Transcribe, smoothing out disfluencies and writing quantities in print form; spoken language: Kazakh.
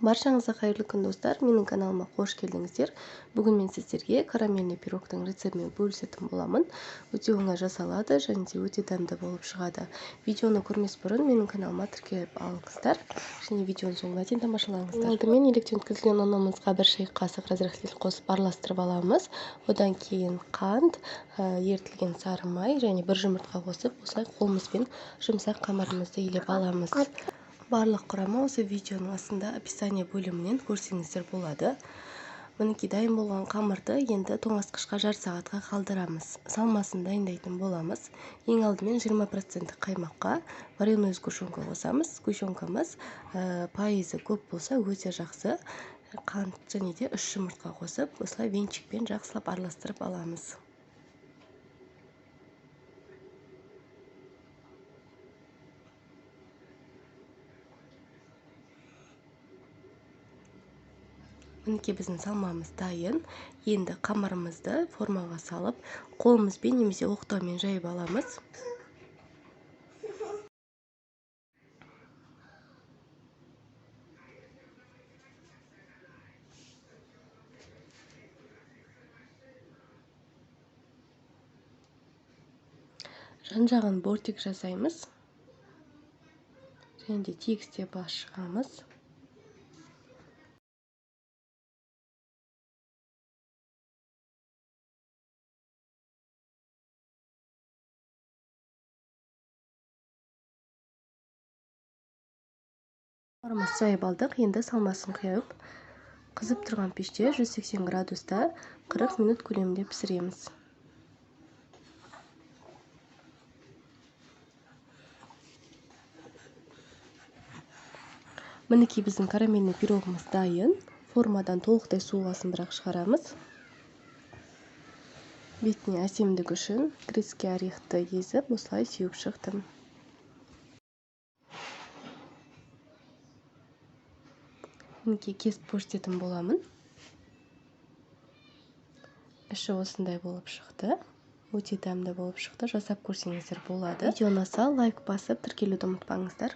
Баршаңызға қайырлы күн достар, менің каналыма қош келдіңіздер. Бүгін мен сіздерге карамельный пирогтың рецептімен бөлісетін боламын. Өте оңай жасалады және де өте дәмді болып шығады. Видеоны көрмес бұрын менің каналыма тіркеліп алыңыздар және видеоны соңына дейін тамашалаңыздар. Алдымен електен өткізілген ұнымызға бір шай қасық разрыхлитель қосып араластырып аламыз. Одан кейін қант, ерітілген сары май және бір жұмыртқа қосып, осылай қолымызбен жұмсақ қамырымызды илеп аламыз. Барлық құрамы осы видеоның астында описание бөлімінен көрсеңіздер болады. Мінекей дайын болған қамырды енді тоңазытқышқа жарты сағатқа қалдырамыз. Салмасын дайындайтын боламыз. Ең алдымен 20% қаймаққа вареная сгущенка қосамыз. Сгущенкамыз пайызы көп болса өте жақсы. Қант және де 3 жұмыртқа қосып, осылай венчикпен жақсылап араластырып аламыз. Мінекей біздің салмамыз дайын. Енді қамырымызды формаға салып, қолымызбен немесе оқтаумен жайып аламыз. Жан-жағын бортик жасаймыз. Және де тегістеп шығамыз. Қамырымызды жайып алдық. Енді салмасын құйып, қызып тұрған пеште 180 градуста 40 минут көлемінде пісіреміз. Мінекей біздің карамельный пирогымыз дайын. Формадан толықтай суығасын бірақ шығарамыз. Бетіне әсемдік үшін грецкий орехты езіп, осылай сеуіп шықтым. Мінекей кесіп көрсететін боламын. Іші осындай болып шықты. Өте дәмді болып шықты. Жасап көрсеңіздер болады. Видеоны ұнаса лайк басып, тіркелуді ұмытпаңыздар.